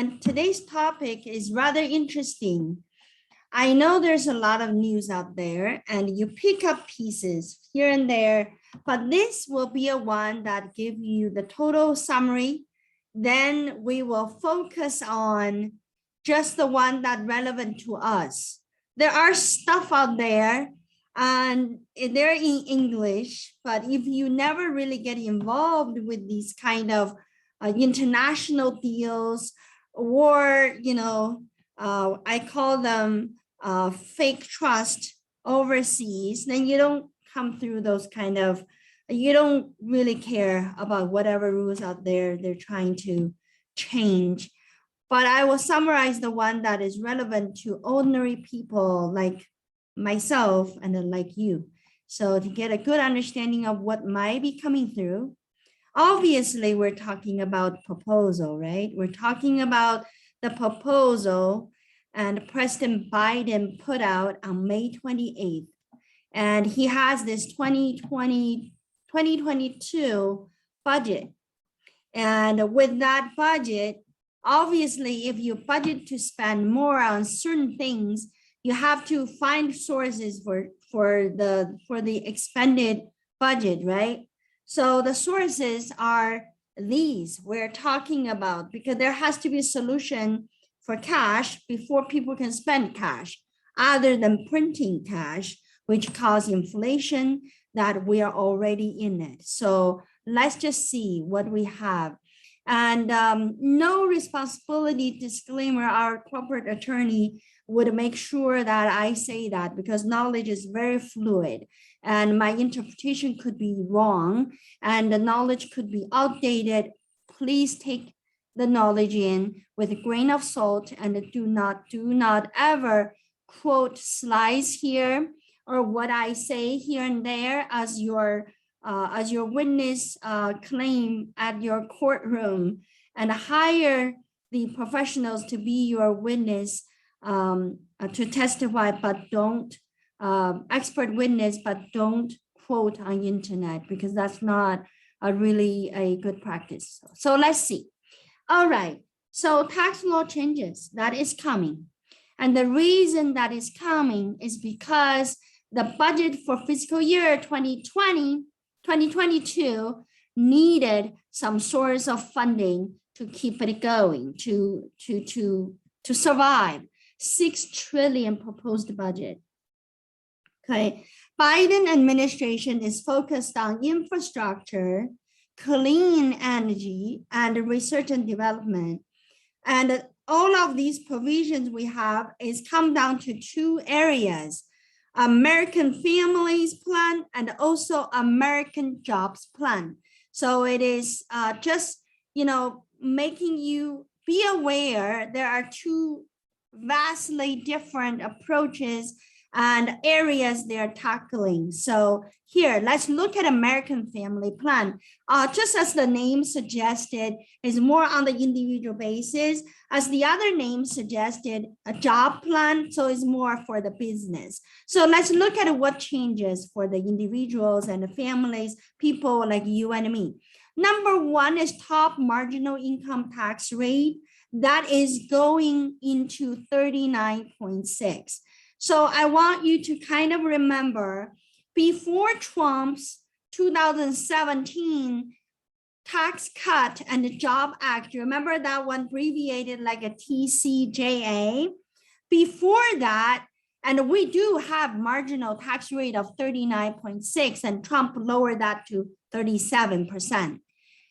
And today's topic is rather interesting. I know there's a lot of news out there and you pick up pieces here and there, but this will be a one that give you the total summary. Then we will focus on just the one that relevant to us. There are stuff out there and they're in English, but if you never really get involved with these kind of international deals or, I call them fake trust overseas, then you don't come through those kind of, you don't really care about whatever rules out there they're trying to change. But I will summarize the one that is relevant to ordinary people like myself and then like you. So to get a good understanding of what might be coming through, obviously we're talking about proposal, right? We're talking about the proposal and President Biden put out on May 28th. And he has this 2022 budget. And with that budget, obviously, if you budget to spend more on certain things, you have to find sources for the expended budget, right? So the sources are these we're talking about, because there has to be a solution for cash before people can spend cash, other than printing cash, which cause inflation that we are already in it. So let's just see what we have. And no responsibility disclaimer, our corporate attorney would make sure that I say that, because knowledge is very fluid and my interpretation could be wrong and the knowledge could be outdated. Please take the knowledge in with a grain of salt and do not ever quote slides here or what I say here and there as your witness claim at your courtroom, and hire the professionals to be your witness to testify, but don't expert witness, but don't quote on internet, because that's not really a good practice. So let's see. All right, so tax law changes, that is coming. And the reason that is coming is because the budget for fiscal year 2022 needed some source of funding to keep it going, to survive. 6 trillion proposed budget. Okay, Biden administration is focused on infrastructure, clean energy, and research and development. And all of these provisions we have is come down to 2 areas: American Families Plan and also American Jobs Plan. So it is just, making you be aware there are 2 vastly different approaches and areas they're tackling. So here, let's look at American Family Plan. Just as the name suggested, is more on the individual basis, as the other name suggested, a job plan, so it's more for the business. So let's look at what changes for the individuals and the families, people like you and me. Number 1 is top marginal income tax rate. That is going into 39.6. So I want you to kind of remember, before Trump's 2017 Tax Cut and the Job Act, you remember that one abbreviated like a TCJA? Before that, and we do have marginal tax rate of 39.6, and Trump lowered that to 37%.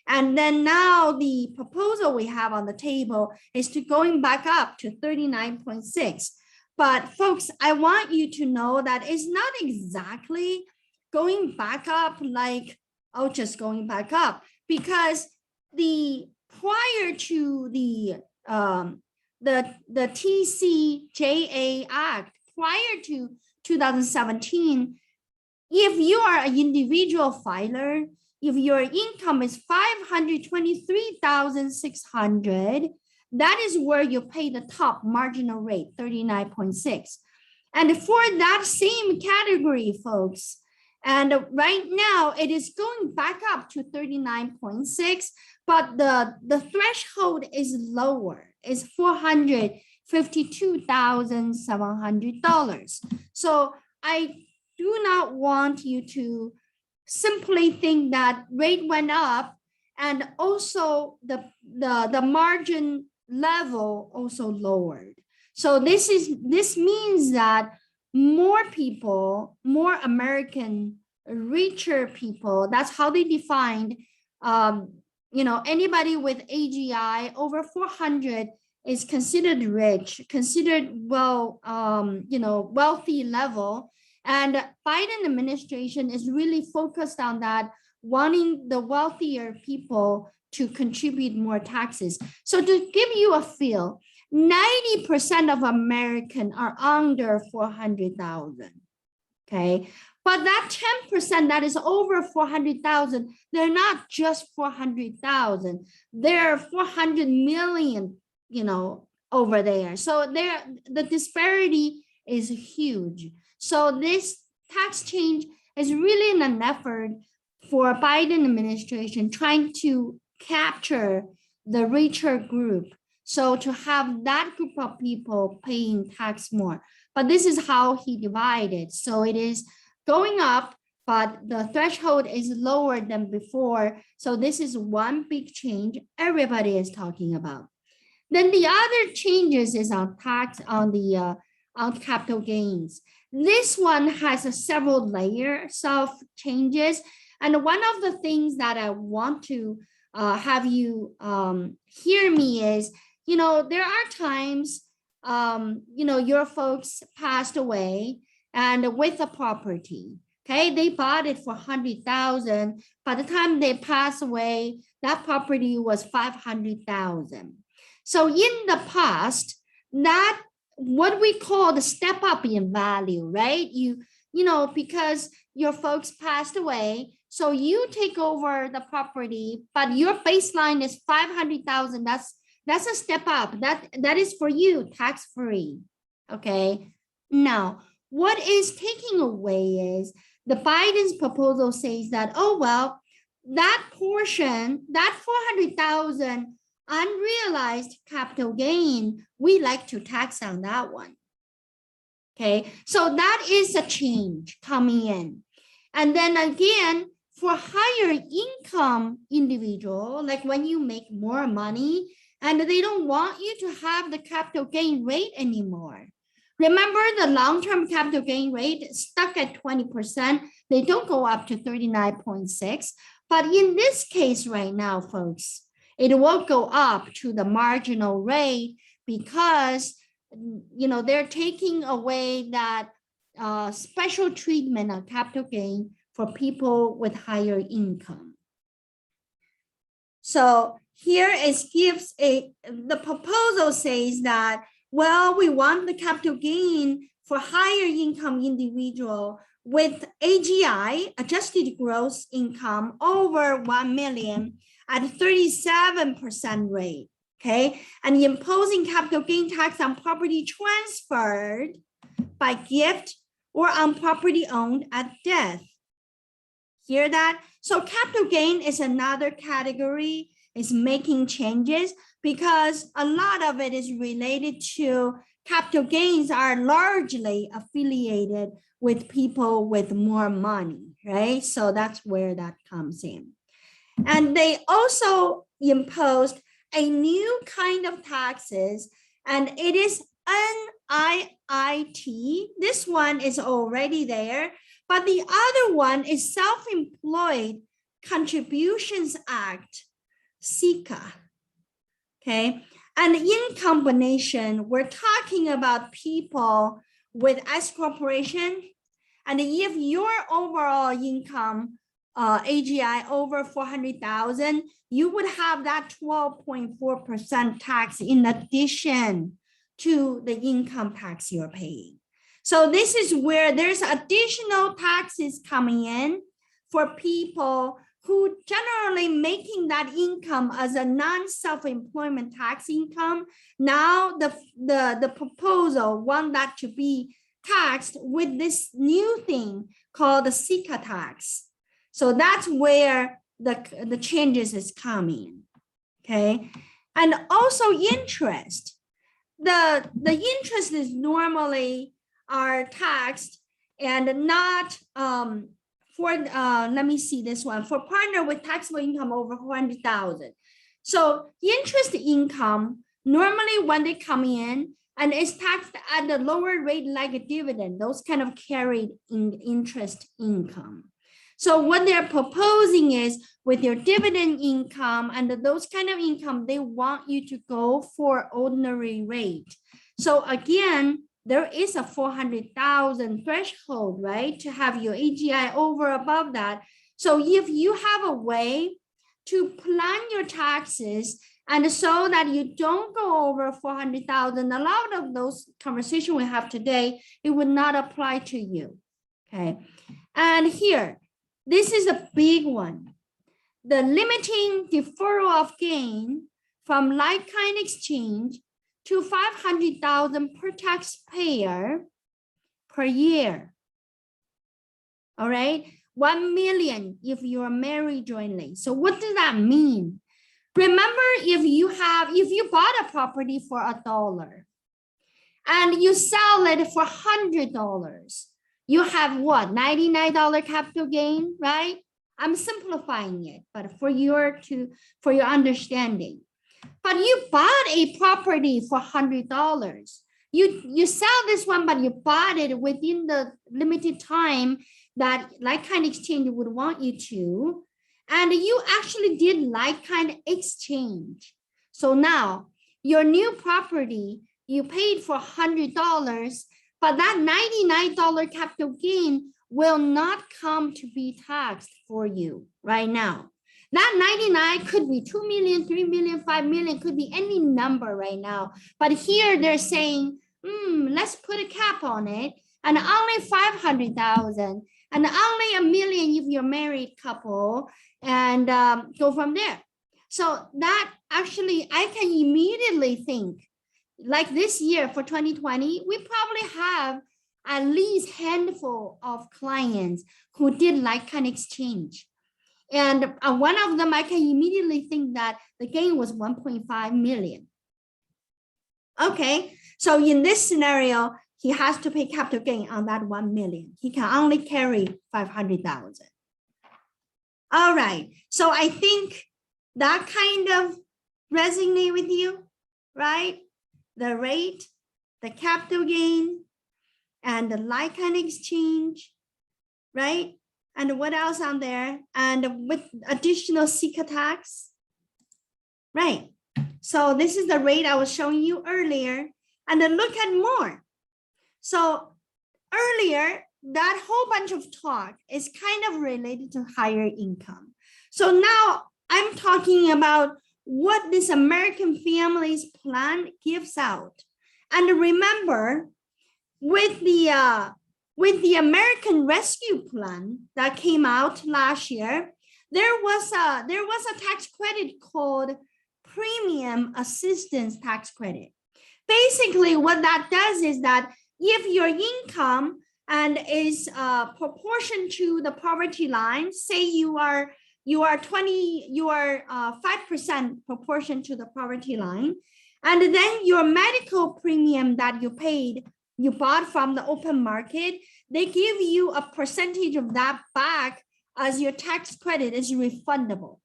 And then now the proposal we have on the table is to going back up to 39.6. But folks, I want you to know that it's not exactly going back up like, oh, just going back up, because the prior to the TCJA Act, prior to 2017, if you are an individual filer, if your income is $523,600, that is where you pay the top marginal rate, 39.6. And for that same category, folks, and right now it is going back up to 39.6, but the threshold is lower. is $452,700. So I do not want you to simply think that rate went up and also the margin level also lowered. So this means that more people, more American, richer people, that's how they defined, anybody with AGI over 400 is considered rich, considered wealthy level. And Biden administration is really focused on that, wanting the wealthier people to contribute more taxes. So to give you a feel, 90% of Americans are under 400,000. Okay. But that 10% that is over 400,000, they're not just 400,000. They're 400 million, over there. So the disparity is huge. So this tax change is really an effort for Biden administration trying to capture the richer group. So to have that group of people paying tax more. But this is how he divided. So it is going up, but the threshold is lower than before. So this is one big change everybody is talking about. Then the other changes is on tax on the on capital gains. This one has several layers of changes. And one of the things that I want to have you hear me is, there are times, your folks passed away and with a property, okay, they bought it for 100,000. By the time they pass away, that property was 500,000. So in the past, that what we call the step up in value, right? Because your folks passed away, so you take over the property, but your baseline is 500,000. That's a step up. That is for you, tax free. Okay. Now, what is taking away is the Biden's proposal says that, oh well, that portion, that 400,000 unrealized capital gain, we like to tax on that one. Okay, so that is a change coming in. And then again, for higher income individual, like when you make more money and they don't want you to have the capital gain rate anymore. Remember, the long-term capital gain rate stuck at 20%. They don't go up to 39.6. But in this case right now, folks, it will go up to the marginal rate because, they're taking away that special treatment on capital gain for people with higher income. So here the proposal says that, well, we want the capital gain for higher income individual with AGI, adjusted gross income, over 1 million at 37% rate, okay? And imposing capital gain tax on property transferred by gift or on property owned at death. Hear that? So capital gain is another category, is making changes because a lot of it is related to capital gains are largely affiliated with people with more money, right? So that's where that comes in. And they also imposed a new kind of taxes, and it is NIIT. This one is already there, but the other one is Self-Employed Contributions Act, SECA. Okay, and in combination, we're talking about people with S corporation, and if your overall income AGI over 400,000, you would have that 12.4% tax in addition to the income tax you're paying. So this is where there's additional taxes coming in for people who generally making that income as a non-self-employment tax income. Now the proposal want that to be taxed with this new thing called the SECA tax. So that's where the changes is coming, okay? And also interest. The interest is normally are taxed and not for let me see this one, for partner with taxable income over 400,000. So interest income normally when they come in and it's taxed at the lower rate like a dividend, those kind of carried in interest income. So what they're proposing is with your dividend income and those kind of income, they want you to go for ordinary rate. So again, there is a 400,000 threshold, right? To have your AGI over above that. So if you have a way to plan your taxes and so that you don't go over 400,000, a lot of those conversations we have today, it would not apply to you, okay? And here, this is a big one. The limiting deferral of gain from like-kind exchange to 500,000 per taxpayer per year. All right, 1 million if you are married jointly. So what does that mean? Remember, if you bought a property for $1 and you sell it for $100, you have what, $99 capital gain, right? I'm simplifying it, but for your understanding. But you bought a property for $100. You sell this one, but you bought it within the limited time that like-kind exchange would want you to, and you actually did like-kind exchange. So now your new property, you paid for $100, but that $99 capital gain will not come to be taxed for you right now. That 99 could be 2 million, 3 million, 5 million, could be any number right now. But here they're saying, let's put a cap on it, and only 500,000, and only $1 million if you're a married couple, and go from there. So that actually, I can immediately think, like this year for 2020, we probably have at least handful of clients who did like-kind exchange. And one of them, I can immediately think that the gain was 1.5 million. Okay, so in this scenario, he has to pay capital gain on that 1 million. He can only carry 500,000. All right, so I think that kind of resonate with you, right? The rate, the capital gain, and the like-kind exchange, right? And what else on there? And with additional CICA tax, right? So this is the rate I was showing you earlier. And then look at more. So earlier, that whole bunch of talk is kind of related to higher income. So now I'm talking about what this American Families Plan gives out. And remember, with the American Rescue Plan that came out last year, there was a tax credit called Premium Assistance Tax Credit. Basically, what that does is that if your income and is proportion to the poverty line, say you are 5% proportion to the poverty line, and then your medical premium that you bought from the open market, they give you a percentage of that back as your tax credit is refundable.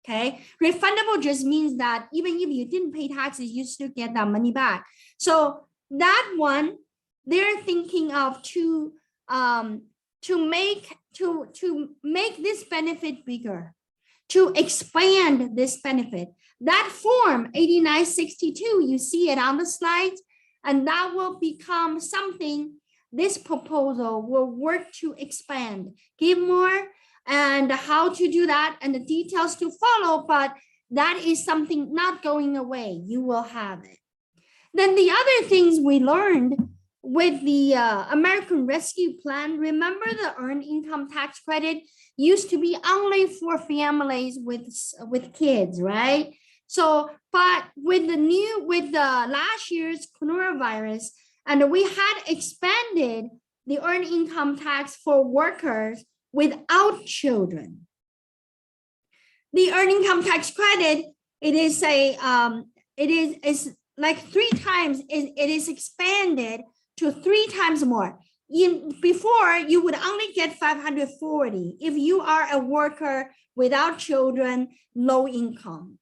Okay, refundable just means that even if you didn't pay taxes, you still get that money back. So that one, they're thinking of to make this benefit bigger, to expand this benefit. That form 8962, you see it on the slide, and that will become something this proposal will work to expand, give more, and how to do that and the details to follow, but that is something not going away. You will have it. Then the other things we learned with the American Rescue Plan, remember the earned income tax credit used to be only for families with kids, right? So, but with the last year's coronavirus, and we had expanded the earned income tax for workers without children. The earned income tax credit it is a it's like 3 times. It is expanded to 3 times more. Before, you would only get 540 if you are a worker without children, low income.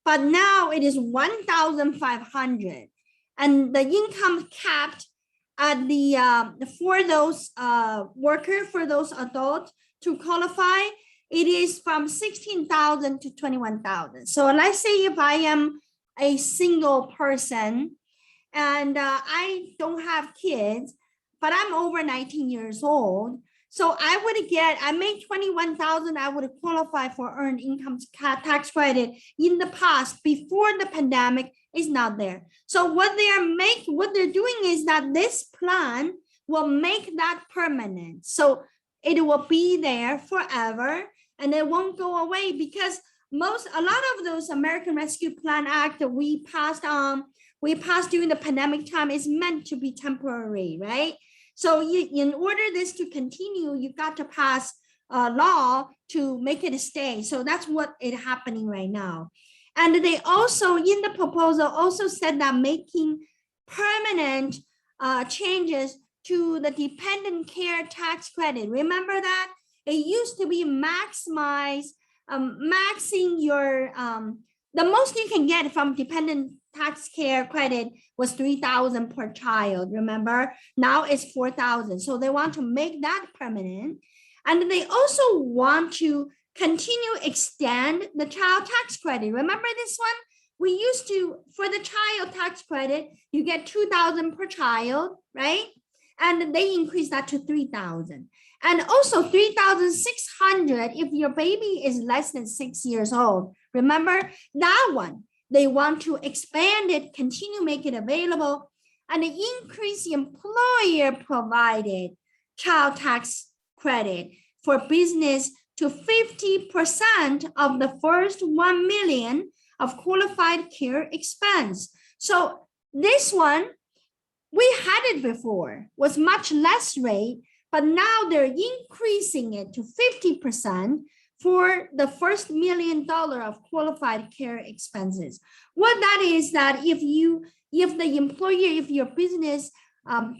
But now it is 1,500, and the income capped at the for those workers, for those adults to qualify, it is from 16,000 to 21,000. So let's say if I am a single person and I don't have kids, but I'm over 19 years old. So I make 21,000, I would qualify for earned income tax credit in the past before the pandemic is not there. So what they're doing is that this plan will make that permanent. So it will be there forever and it won't go away, because a lot of those American Rescue Plan Act that we passed during the pandemic time is meant to be temporary, right? So in order this to continue, you got to pass a law to make it stay. So that's what is happening right now. And they also, in the proposal, also said that making permanent changes to the dependent care tax credit. Remember that? It used to be maxing your, the most you can get from dependent tax care credit was 3,000 per child, remember? Now it's 4,000. So they want to make that permanent. And they also want to continue extend the child tax credit. Remember this one? We used to, for the child tax credit, you get 2,000 per child, right? And they increased that to 3,000. And also 3,600 if your baby is less than 6 years old. Remember that one? They want to expand it, continue make it available, and increase the employer provided child tax credit for business to 50% of the first 1 million of qualified care expense. So this one, we had it before, was much less rate, but now they're increasing it to 50% for the first $1 million of qualified care expenses. What that is that if the employer, if your business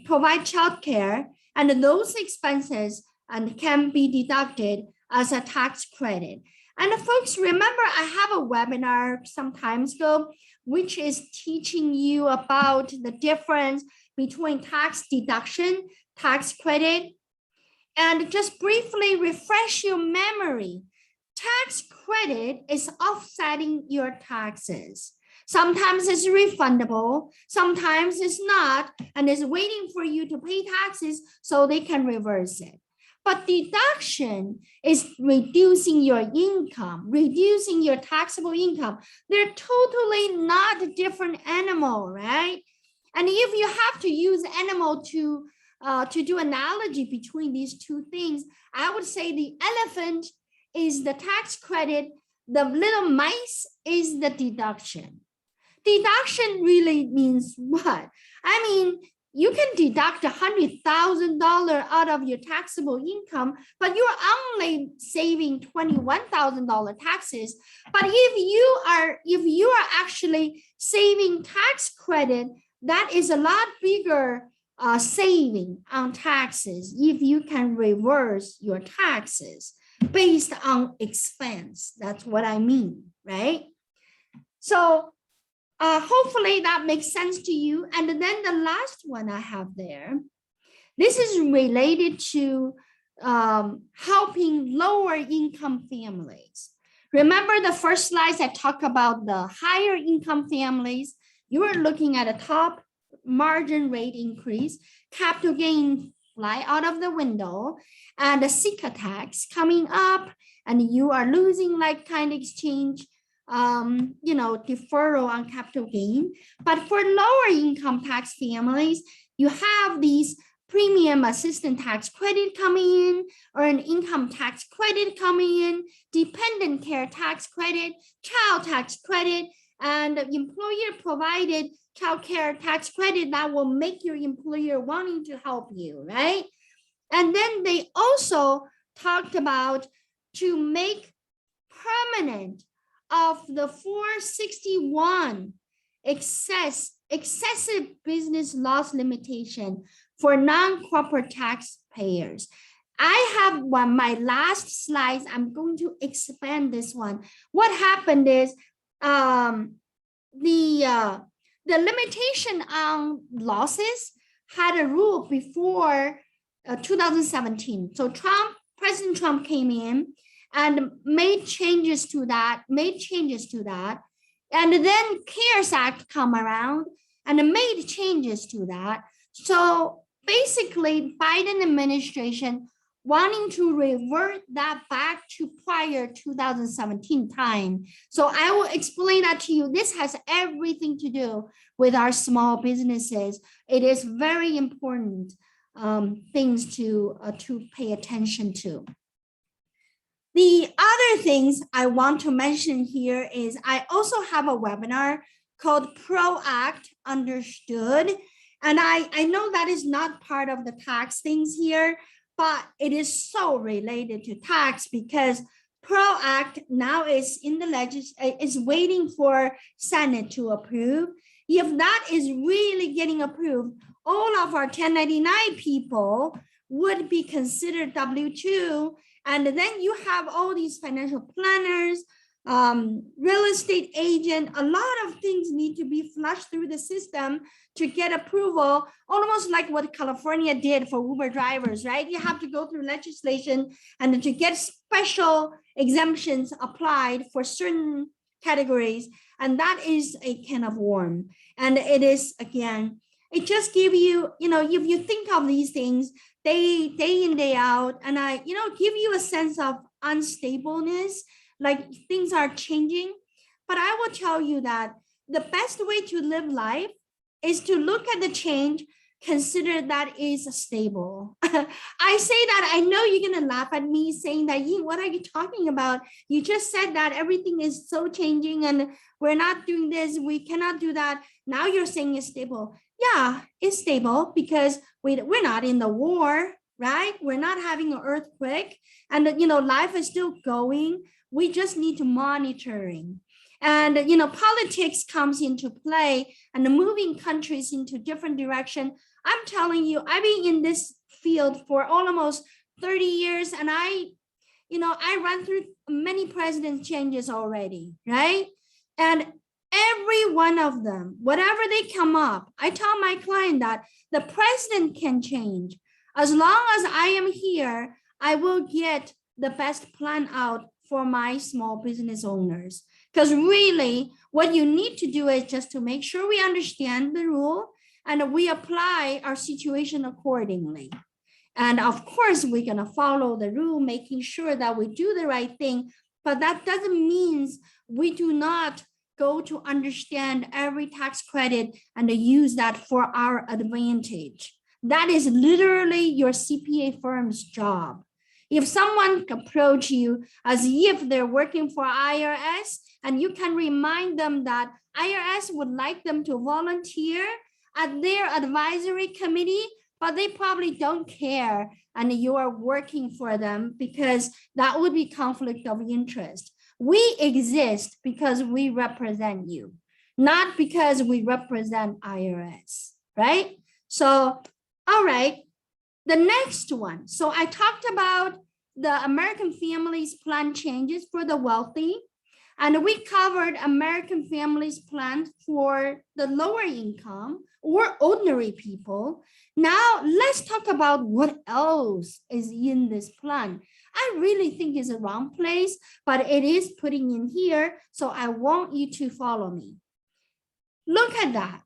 provide childcare, and those expenses can be deducted as a tax credit. And folks, remember I have a webinar some time ago, which is teaching you about the difference between tax deduction, tax credit. And just briefly refresh your memory. Tax credit is offsetting your taxes. Sometimes it's refundable, sometimes it's not, and it's waiting for you to pay taxes so they can reverse it. But deduction is reducing your income, reducing your taxable income. They're totally not a different animal, right? And if you have to use animal to do analogy between these two things, I would say the elephant is the tax credit, the little mice is the deduction. Deduction really means what? I mean, you can deduct $100,000 out of your taxable income, but you're only saving $21,000 taxes. But if you are actually saving tax credit, that is a lot bigger saving on taxes if you can reverse your taxes based on expense. That's what I mean, right? So hopefully that makes sense to you. And then the last one I have there, this is related to helping lower income families. Remember the first slides I talked about the higher income families. You are looking at a top margin rate increase, capital gain fly out of the window, and the SICA tax coming up, and you are losing like-kind exchange, deferral on capital gain. But for lower income tax families, you have these premium assistance tax credit coming in, earned income tax credit coming in, dependent care tax credit, child tax credit, and employer provided child care tax credit that will make your employer wanting to help you, right? And then they also talked about to make permanent of the 461 excessive business loss limitation for non-corporate taxpayers. I have my last slides. I'm going to expand this one. What happened is the limitation on losses had a rule before 2017. So President Trump came in and made changes to that, and then CARES Act come around and made changes to that. So basically, Biden administration wanting to revert that back to prior 2017 time. So I will explain that to you. This has everything to do with our small businesses. It is very important things to pay attention to. The other things I want to mention here is I also have a webinar called ProAct Understood. And I know that is not part of the tax things here, but it is so related to tax because ProAct now is in the is waiting for Senate to approve. If that is really getting approved, all of our 1099 people would be considered W-2. And then you have all these financial planners, real estate agent, a lot of things need to be flushed through the system to get approval, almost like what California did for Uber drivers, right? You have to go through legislation and to get special exemptions applied for certain categories. And that is a can of worms. And it is, again, it just gives you, if you think of these things, day in, day out, and give you a sense of unstableness, like things are changing. But I will tell you that the best way to live life is to look at the change, consider that is stable. I say that, I know you're going to laugh at me saying that, Ying, what are you talking about? You just said that everything is so changing and we're not doing this, we cannot do that. Now you're saying it's stable. Yeah, it's stable because we're not in the war, right? We're not having an earthquake and, life is still going. We just need to monitoring. And, politics comes into play and moving countries into different direction. I'm telling you, I've been in this field for almost 30 years and I run through many president changes already, right? And every one of them, whatever they come up, I tell my client that the president can change. As long as I am here, I will get the best plan out for my small business owners. Because really, what you need to do is just to make sure we understand the rule and we apply our situation accordingly. And of course, we're going to follow the rule, making sure that we do the right thing. But that doesn't mean we do not go to understand every tax credit and use that for our advantage. That is literally your CPA firm's job. If someone approach you as if they're working for IRS, and you can remind them that IRS would like them to volunteer at their advisory committee, but they probably don't care, and you are working for them because that would be conflict of interest. We exist because we represent you, not because we represent IRS, right? So, all right, the next one. So I talked about the American Families Plan changes for the wealthy, and we covered American Families Plan for the lower income or ordinary people. Now let's talk about what else is in this plan. I really think it's a wrong place, but it is putting in here. So I want you to follow me. Look at that.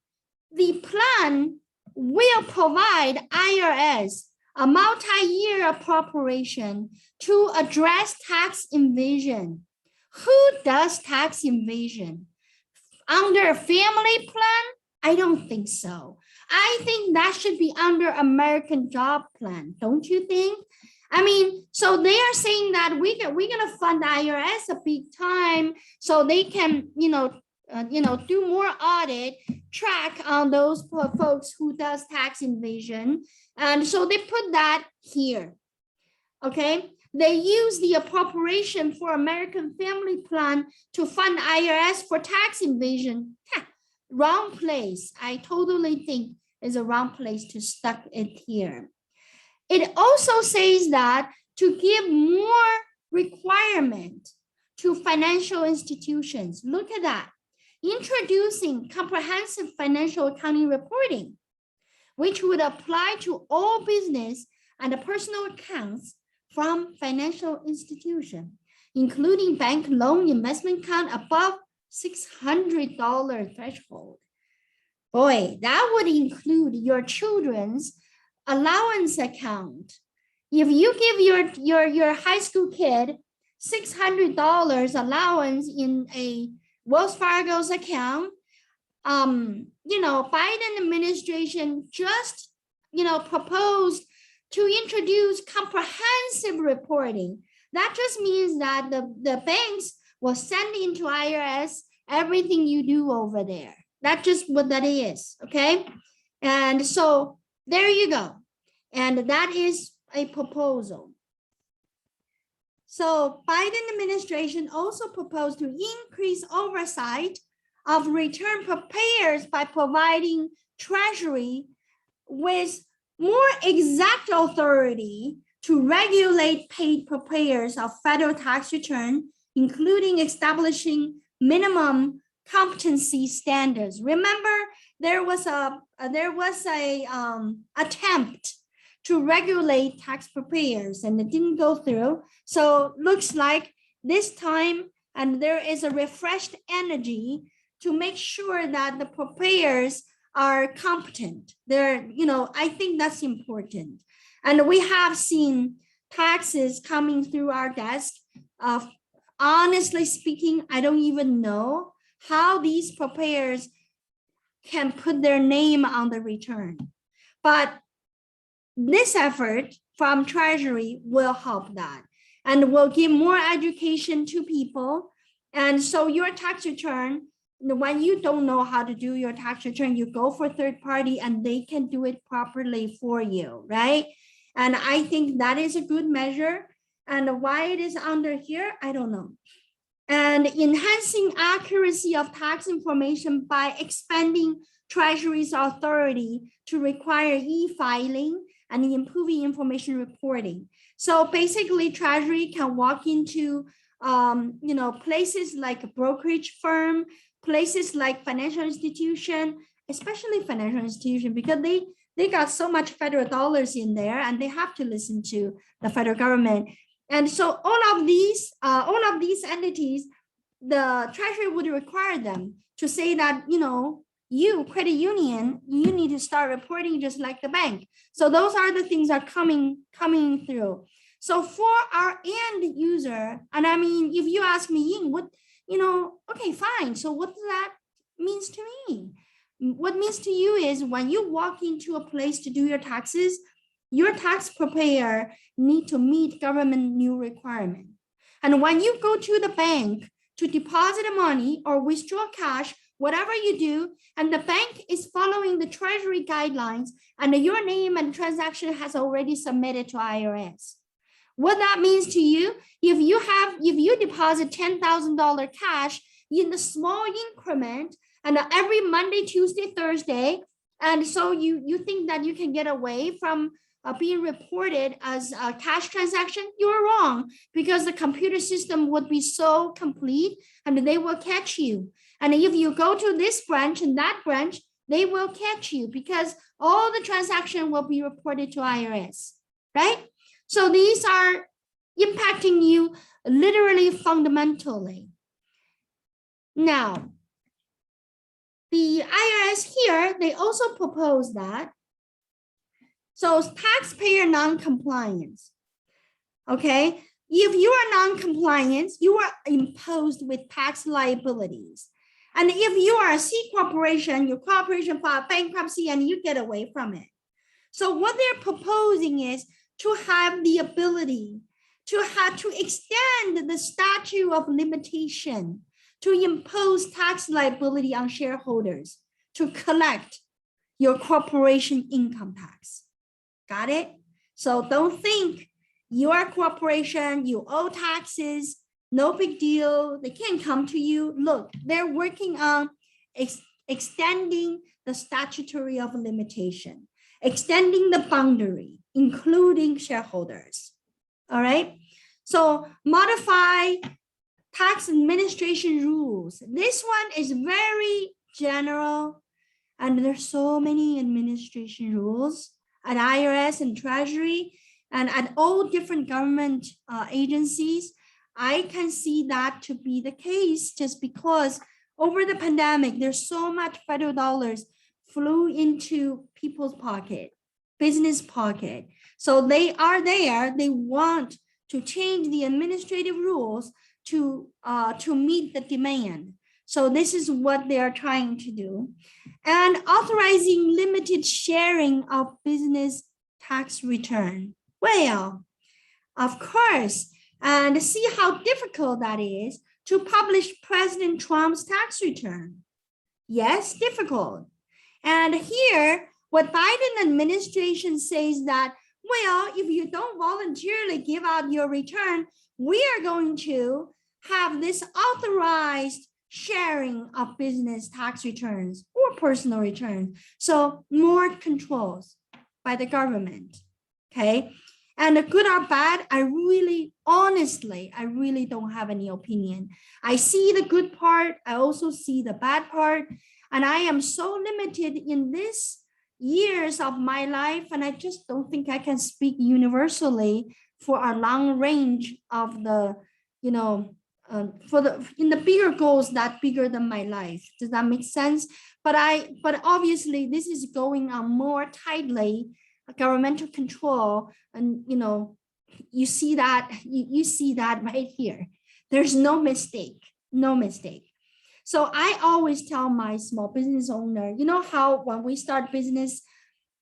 The plan will provide IRS a multi-year appropriation to address tax evasion. Who does tax evasion? Under a family plan? I don't think so. I think that should be under American Job Plan, don't you think? I mean, so they are saying that we're gonna fund the IRS a big time so they can, do more audit, track on those folks who does tax evasion. And so they put that here, okay? they use the appropriation for American Family Plan to fund IRS for tax evasion. Wrong place. I totally think is a wrong place to stuck it here. It also says that to give more requirement to financial institutions. Look at that. Introducing comprehensive financial accounting reporting, which would apply to all business and personal accounts from financial institutions, including bank loan investment account above $600 threshold. Boy, that would include your children's allowance account. If you give your high school kid $600 allowance in a Wells Fargo's account, Biden administration just, proposed to introduce comprehensive reporting. That just means that the banks will send into IRS everything you do over there. That's just what that is, okay? And so there you go. And that is a proposal. So Biden administration also proposed to increase oversight of return preparers by providing Treasury with more exact authority to regulate paid preparers of federal tax return, including establishing minimum competency standards. Remember, there was a attempt to regulate tax preparers and it didn't go through. So looks like this time, and there is a refreshed energy to make sure that the preparers are competent. I think that's important. And we have seen taxes coming through our desk. Honestly speaking, I don't even know how these preparers can put their name on the return. But this effort from Treasury will help that and will give more education to people. And so your tax return, when you don't know how to do your tax return, you go for third party and they can do it properly for you, right? And I think that is a good measure. And why it is under here, I don't know. And enhancing accuracy of tax information by expanding Treasury's authority to require e-filing and improving information reporting. So basically, Treasury can walk into places like a brokerage firm, places like financial institution, especially financial institution, because they got so much federal dollars in there and they have to listen to the federal government. And so all of these entities, the Treasury would require them to say that, you credit union, you need to start reporting just like the bank. So those are the things that are coming through. So for our end user, and I mean, if you ask me, Ying, what, okay, fine. So what does that means to me? What means to you is when you walk into a place to do your taxes, your tax preparer need to meet government new requirement. And when you go to the bank to deposit money or withdraw cash, whatever you do, and the bank is following the Treasury guidelines and your name and transaction has already submitted to IRS. What that means to you, if you deposit $10,000 cash in the small increment and every Monday, Tuesday, Thursday, and so you think that you can get away from being reported as a cash transaction, you're wrong, because the computer system would be so complete and they will catch you. And if you go to this branch and that branch, they will catch you because all the transaction will be reported to IRS, right? So these are impacting you literally fundamentally. Now, the IRS here, they also propose that. So taxpayer non-compliance, okay? If you are non-compliant, you are imposed with tax liabilities. And if you are a C corporation, your corporation filed bankruptcy and you get away from it. So what they're proposing is to have the ability to extend the statute of limitation to impose tax liability on shareholders to collect your corporation income tax. Got it? So don't think you're a corporation, you owe taxes, no big deal. They can't come to you. Look, they're working on extending the statutory of limitation, extending the boundary, including shareholders. All right. So modify tax administration rules. This one is very general, and there's so many administration rules at IRS and Treasury and at all different government agencies. I can see that to be the case just because over the pandemic, there's so much federal dollars flew into people's pocket, business pocket. So they are there, they want to change the administrative rules to meet the demand. So this is what they are trying to do. And authorizing limited sharing of business tax return. Well, of course, and see how difficult that is to publish President Trump's tax return. Yes, difficult. And here, what Biden administration says that, well, if you don't voluntarily give out your return, we are going to have this authorized sharing of business tax returns or personal returns. So more controls by the government, okay? And the good or bad, I really don't have any opinion. I see the good part. I also see the bad part. And I am so limited in this years of my life. And I just don't think I can speak universally for a long range of the, in the bigger goals that bigger than my life. Does that make sense? But obviously this is going on more tightly, governmental control, and you see that right here. There's no mistake. So I always tell my small business owner, how when we start business,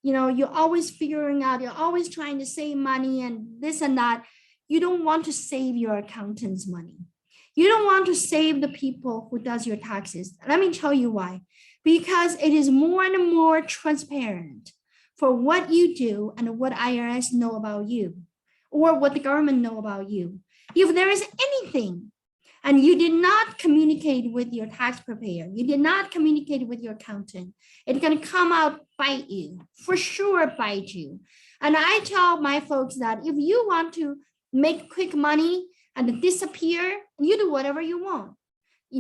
you're always figuring out, you're always trying to save money and this and that. You don't want to save your accountant's money. You don't want to save the people who does your taxes. Let me tell you why. Because it is more and more transparent for what you do and what IRS know about you or what the government know about you. If there is anything and you did not communicate with your tax preparer, you did not communicate with your accountant, it's going to come out bite you, for sure bite you. And I tell my folks that if you want to make quick money and disappear, you do whatever you want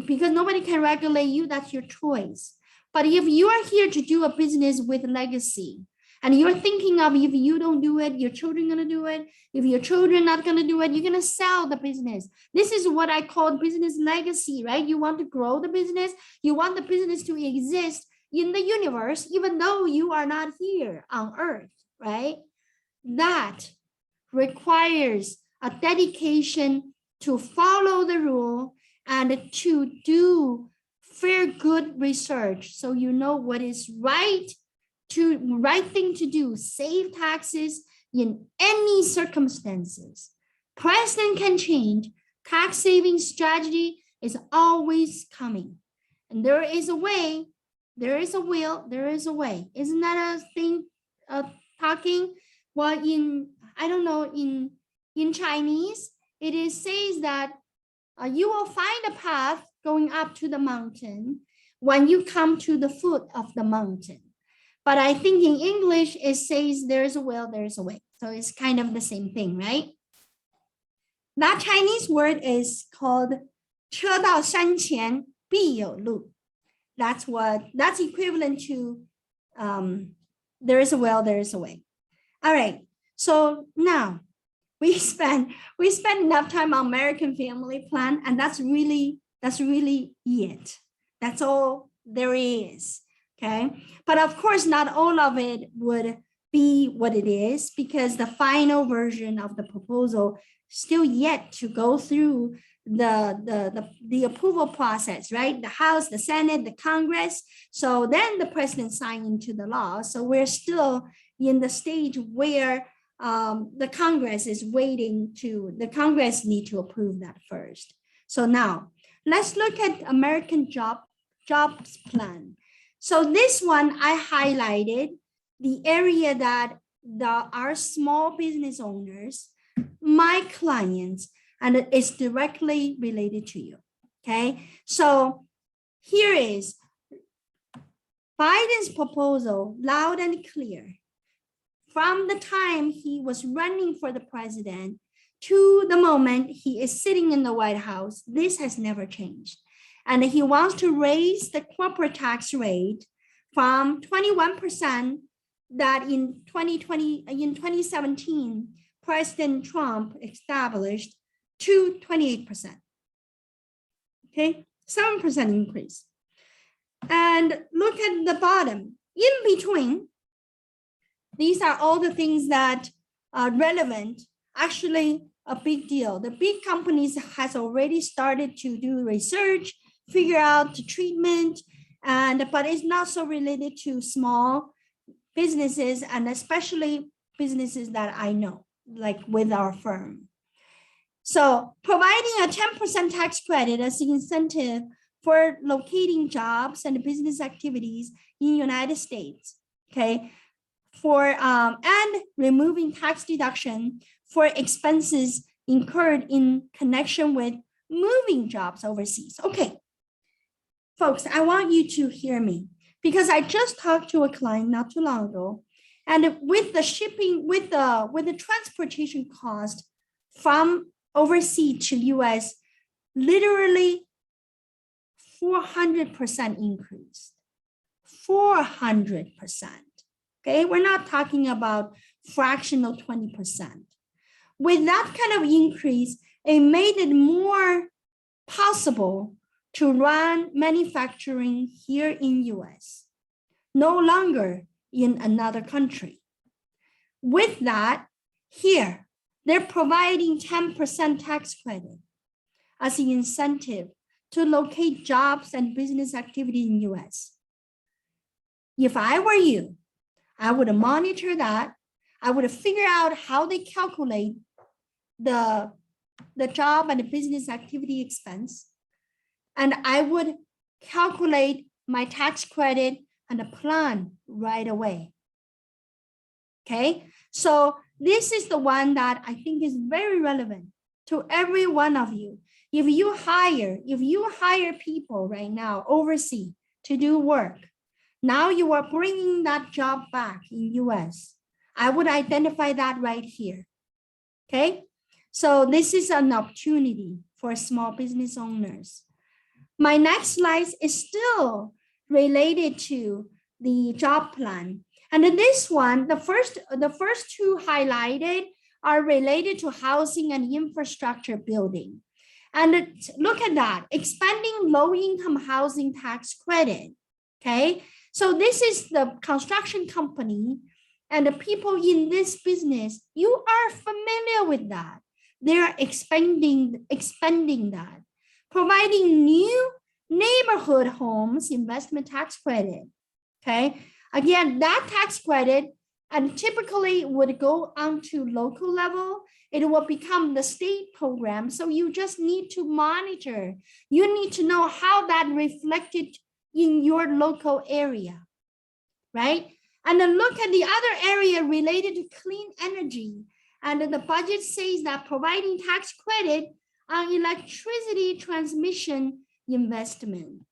because nobody can regulate you, that's your choice. But if you are here to do a business with legacy, and you're thinking of if you don't do it, your children are going to do it. If your children are not going to do it, you're going to sell the business. This is what I call business legacy, right? You want to grow the business. You want the business to exist in the universe, even though you are not here on earth, right? That requires a dedication to follow the rule and to do fair, good research so you know what is right thing to do, save taxes in any circumstances. President can change. Tax saving strategy is always coming. And there is a way, there is a will, there is a way. Isn't that a thing talking? Well, in Chinese, it says that you will find a path going up to the mountain when you come to the foot of the mountain. But I think in English, it says there's a will, there's a way. So it's kind of the same thing, right? That Chinese word is called 车到山前必有路. That's equivalent to there is a will, there is a way. All right. So now we spend enough time on American Family Plan, and that's really it. That's all there is. Okay, but of course, not all of it would be what it is because the final version of the proposal still yet to go through the approval process, right? The House, the Senate, the Congress. So then the president signed into the law. So we're still in the stage where the Congress is waiting the Congress need to approve that first. So now let's look at American jobs plan. So this one, I highlighted the area that our small business owners my clients, and it's directly related to you. Okay, so here is Biden's proposal, loud and clear. From the time he was running for the president to the moment he is sitting in the White House, this has never changed. And he wants to raise the corporate tax rate from 21% that in 2017, President Trump established to 28%. Okay, 7% increase. And look at the bottom. In between, these are all the things that are relevant, actually a big deal. The big companies has already started to do research, figure out the treatment, but it's not so related to small businesses, and especially businesses that I know, like with our firm. So providing a 10% tax credit as an incentive for locating jobs and business activities in the United States, okay? And removing tax deduction for expenses incurred in connection with moving jobs overseas. Okay, folks, I want you to hear me because I just talked to a client not too long ago, and with the shipping, with the transportation cost from overseas to US, literally 400% increase, 400%. Okay, we're not talking about fractional 20%. With that kind of increase, it made it more possible to run manufacturing here in US, no longer in another country. With that, here, they're providing 10% tax credit as an incentive to locate jobs and business activity in US. If I were you, I would monitor that. I would figure out how they calculate the job and the business activity expense. And I would calculate my tax credit and a plan right away. Okay, so this is the one that I think is very relevant to every one of you. If you hire people right now overseas to do work, now you are bringing that job back in US. I would identify that right here. Okay, so this is an opportunity for small business owners. My next slide is still related to the job plan. And then this one, the first two highlighted are related to housing and infrastructure building. And look at that, expanding low-income housing tax credit, okay? So this is the construction company and the people in this business, you are familiar with that. They're expanding that, providing new neighborhood homes investment tax credit, okay? Again, that tax credit and typically would go on to local level. It will become the state program. So you just need to monitor. You need to know how that reflected in your local area, right? And then look at the other area related to clean energy. And then the budget says that providing tax credit on electricity transmission investment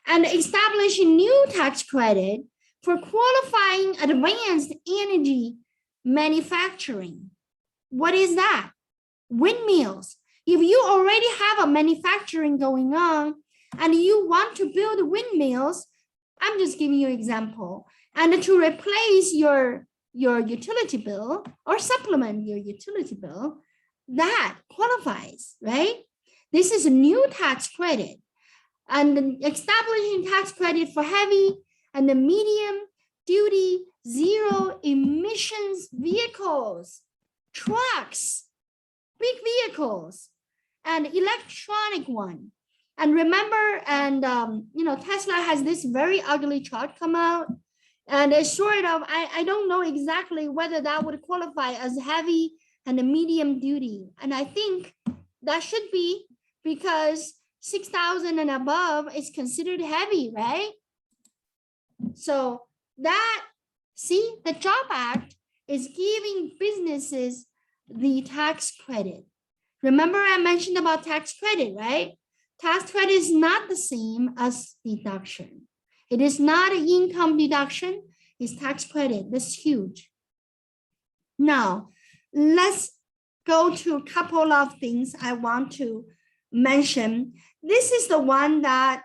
and establishing new tax credit for qualifying advanced energy manufacturing. What is that? Windmills. If you already have a manufacturing going on and you want to build windmills, I'm just giving you an example, and to replace your utility bill or supplement your utility bill, that qualifies, right? This is a new tax credit. And establishing tax credit for heavy and the medium duty zero emissions vehicles, trucks, big vehicles, and electronic one. And remember, and Tesla has this very ugly truck come out, and it's sort of, I don't know exactly whether that would qualify as heavy and a medium duty. And I think that should be, because 6,000 and above is considered heavy, right? So that, see, the Job Act is giving businesses the tax credit. Remember I mentioned about tax credit, right? Tax credit is not the same as deduction. It is not an income deduction, it's tax credit. That's huge. Now, let's go to a couple of things I want to mention. This is the one that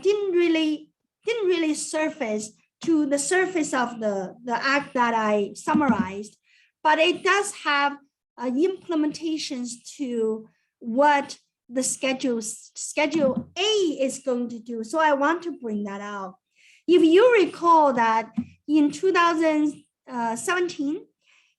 didn't really surface to the surface of the act that I summarized, but it does have implementations to what the schedule A is going to do. So I want to bring that out. If you recall that in 2017,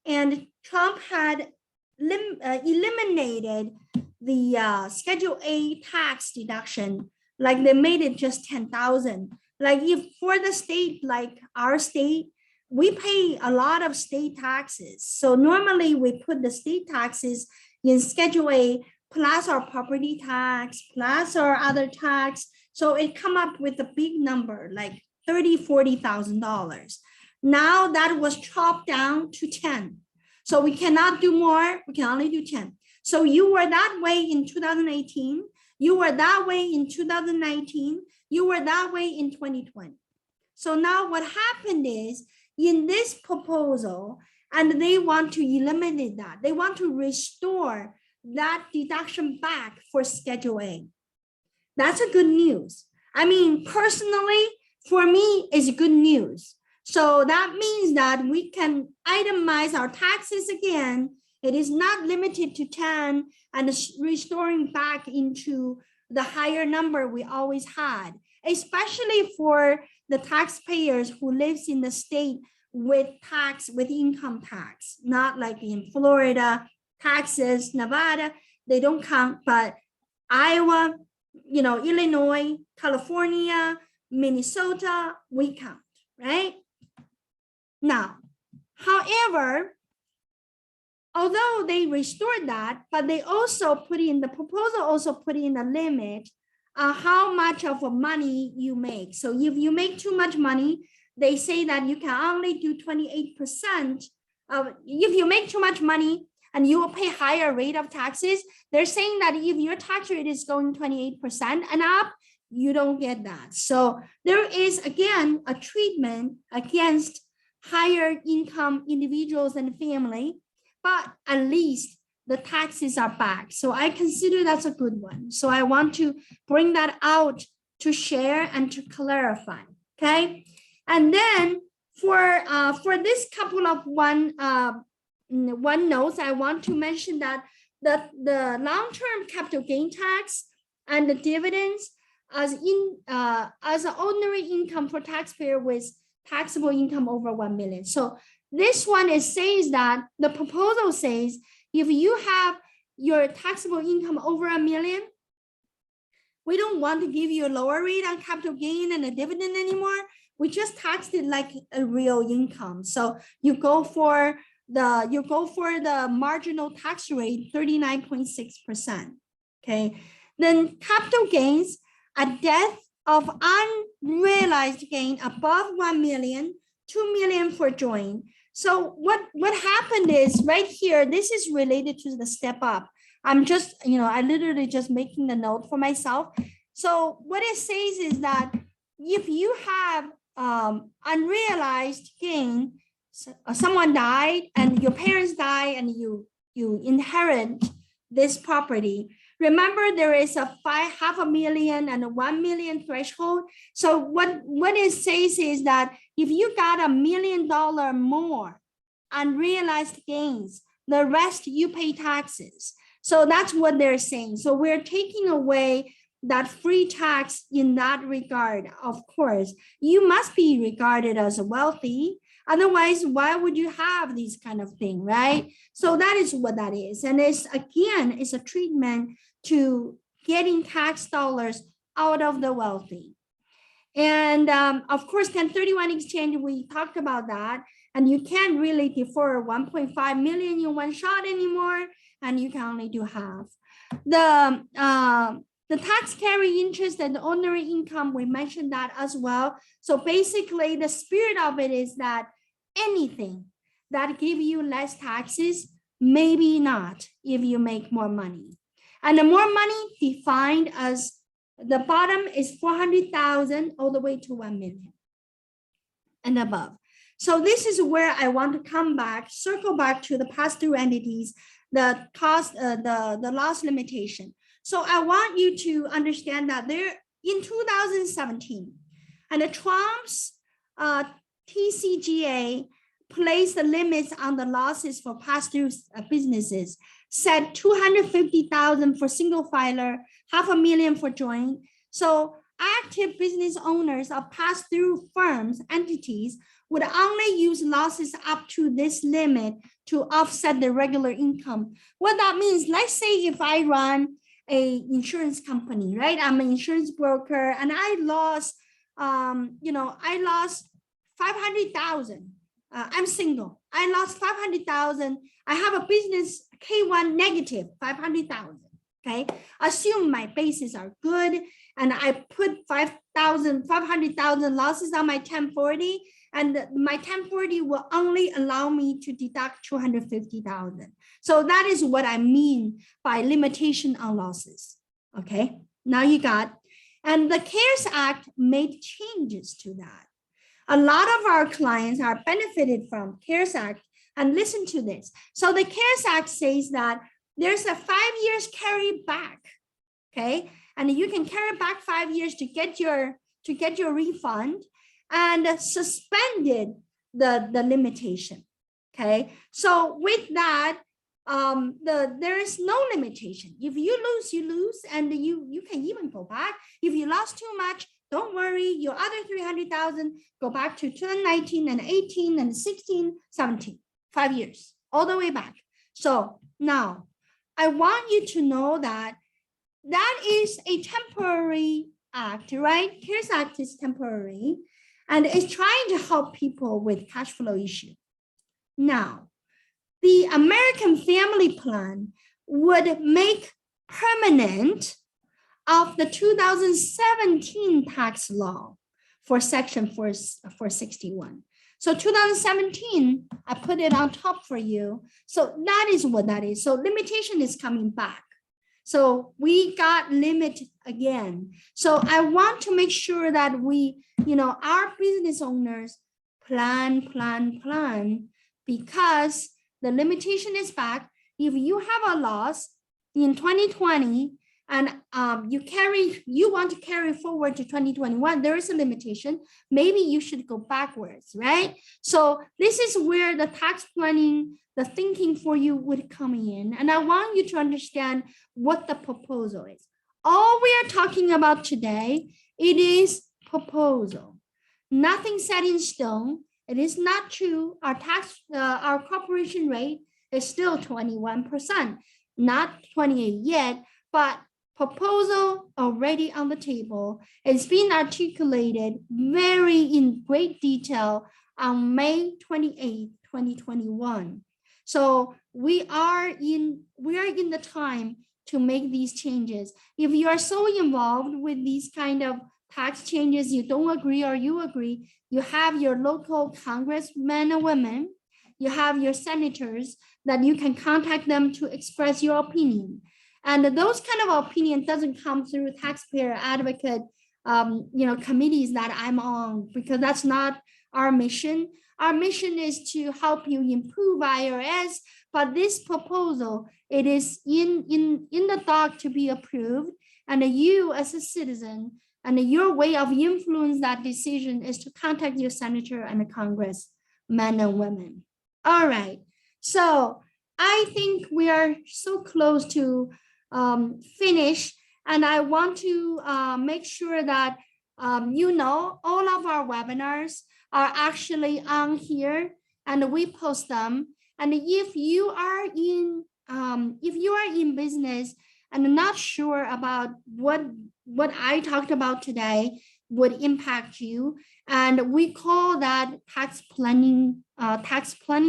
and Trump had eliminated the Schedule A tax deduction, like they made it just 10,000. Like if for the state, like our state, we pay a lot of state taxes. So normally we put the state taxes in Schedule A plus our property tax, plus our other tax. So it come up with a big number, like $30,000, $40,000. Now that was chopped down to 10. So we cannot do more, we can only do 10. So you were that way in 2018, you were that way in 2019, you were that way in 2020. So now what happened is in this proposal, and they want to eliminate that. They want to restore that deduction back for Schedule A. That's a good news. I mean, personally, for me, it's good news. So that means that we can itemize our taxes again. It is not limited to 10 and restoring back into the higher number we always had, especially for the taxpayers who lives in the state with income tax, not like in Florida, Texas, Nevada, they don't count, but Iowa, Illinois, California, Minnesota, we count, right? Now, however, although they restored that, but they also put in the proposal, also put in a limit on how much of money you make. So if you make too much money, they say that you can only do 28% of, if you make too much money and you will pay higher rate of taxes, they're saying that if your tax rate is going 28% and up, you don't get that. So there is, again, a treatment against higher income individuals and family, but at least the taxes are back. So I consider that's a good one. So I want to bring that out to share and to clarify, okay? And then for this couple of one notes, I want to mention that the long-term capital gain tax and the dividends as an ordinary income for taxpayer with taxable income over 1 million. So this one says that the proposal says if you have your taxable income over 1 million, we don't want to give you a lower rate on capital gain and a dividend anymore. We just taxed it like a real income. So you go for the marginal tax rate, 39.6%. Okay. Then capital gains, a death of unrealized gain above 1 million, 2 million for joint. So what happened is right here, this is related to the step up. I'm just, I literally just making the note for myself. So what it says is that if you have unrealized gain, someone died and your parents die and you inherit this property. Remember, there is a $500,000 and a 1 million threshold. So what it says is that if you got $1 million more unrealized gains, the rest you pay taxes. So that's what they're saying. So we're taking away that free tax in that regard. Of course, you must be regarded as wealthy. Otherwise, why would you have these kind of thing, right? So that is what that is. And it's a treatment to getting tax dollars out of the wealthy. And of course, 1031 exchange, we talked about that. And you can't really defer 1.5 million in one shot anymore. And you can only do half. The tax carry interest and the ordinary income, we mentioned that as well. So basically the spirit of it is that anything that give you less taxes Maybe not if you make more money. And the more money defined as the bottom is 400,000 all the way to 1 million and above. So this is where I want to come back, circle back to the pass-through entities, the cost, the loss limitation. So I want you to understand that there in 2017, and the Trump's TCGA placed the limits on the losses for pass-through businesses, set 250,000 for single filer, 500,000 for joint. So active business owners of pass-through firms, entities, would only use losses up to this limit to offset the regular income. What that means, let's say if I run a insurance company, right? I'm an insurance broker and I lost, I lost 500,000. I'm single. I lost 500,000. I have a business K1 negative 500,000. Okay. Assume my bases are good and I put 500,000 losses on my 1040, and my 1040 will only allow me to deduct 250,000. So that is what I mean by limitation on losses. Okay. Now you got, and the CARES Act made changes to that. A lot of our clients are benefited from CARES Act, and listen to this. So the CARES Act says that there's a 5 years carry back, okay? And you can carry back 5 years to get your refund, and suspended the limitation, okay? So with that, there is no limitation. If you lose, you lose, and you can even go back. If you lost too much, don't worry, your other 300,000 go back to 2019 and 18 and 16, 17, 5 years, all the way back. So now I want you to know that that is a temporary act, right? CARES Act is temporary and it's trying to help people with cash flow issue. Now, the American Family Plan would make permanent of the 2017 tax law for section 461. So 2017, I put it on top for you. So that is what that is. So limitation is coming back. So we got limit again. So I want to make sure that we, our business owners plan, because the limitation is back. If you have a loss in 2020, and you want to carry forward to 2021, there is a limitation. Maybe you should go backwards, right? So this is where the tax planning, the thinking for you would come in. And I want you to understand what the proposal is. All we are talking about today, it is proposal. Nothing set in stone. It is not true. Our corporation rate is still 21%, not 28 yet, but proposal already on the table. It's been articulated very in great detail on May 28, 2021. So we are in the time to make these changes. If you are so involved with these kind of tax changes, you don't agree or you agree, you have your local congressmen and women, you have your senators that you can contact them to express your opinion. And those kind of opinion doesn't come through taxpayer advocate, committees that I'm on, because that's not our mission. Our mission is to help you improve IRS, but this proposal, it is in the doc to be approved, and you as a citizen, and your way of influence that decision is to contact your senator and the congressmen and women. All right, so I think we are so close to finish, and I want to make sure that all of our webinars are actually on here, and we post them. And if you are in business and not sure about what I talked about today would impact you, and we call that tax planning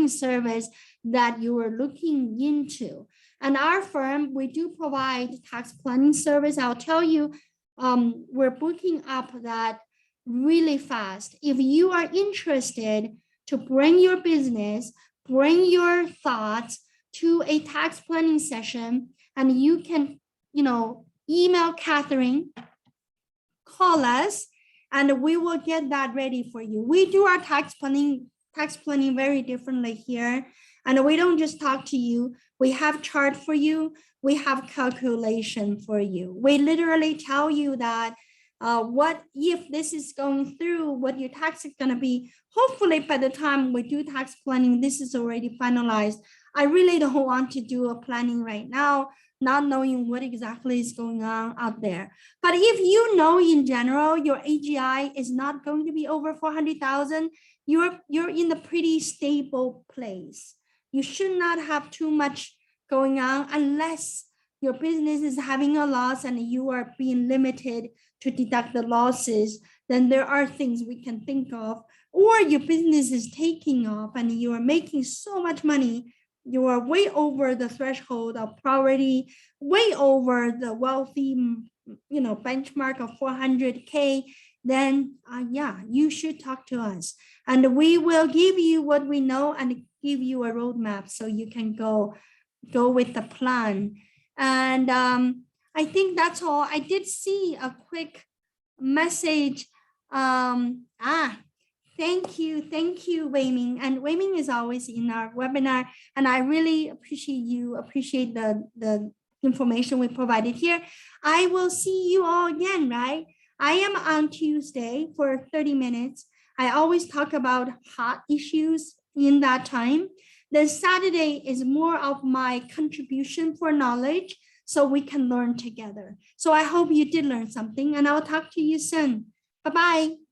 service that you are looking into. And our firm, we do provide tax planning service. I'll tell you, we're booking up that really fast. If you are interested to bring your business, bring your thoughts to a tax planning session, and you can, email Catherine, call us, and we will get that ready for you. We do our tax planning very differently here. And we don't just talk to you. We have chart for you. We have calculation for you. We literally tell you that what if this is going through, what your tax is going to be. Hopefully by the time we do tax planning, this is already finalized. I really don't want to do a planning right now, not knowing what exactly is going on out there. But if you know in general, your AGI is not going to be over 400,000, you're in a pretty stable place. You should not have too much going on unless your business is having a loss and you are being limited to deduct the losses. Then there are things we can think of. Or your business is taking off and you are making so much money, you are way over the threshold of poverty, way over the wealthy, benchmark of 400K, then yeah, you should talk to us. And we will give you what we know and give you a roadmap so you can go with the plan. And I think that's all. I did see a quick message. Thank you, Wei Ming. And Wei Ming is always in our webinar, and I really appreciate the information we provided here. I will see you all again, right? I am on Tuesday for 30 minutes. I always talk about hot issues in that time. Then Saturday is more of my contribution for knowledge so we can learn together. So I hope you did learn something, and I'll talk to you soon. Bye-bye.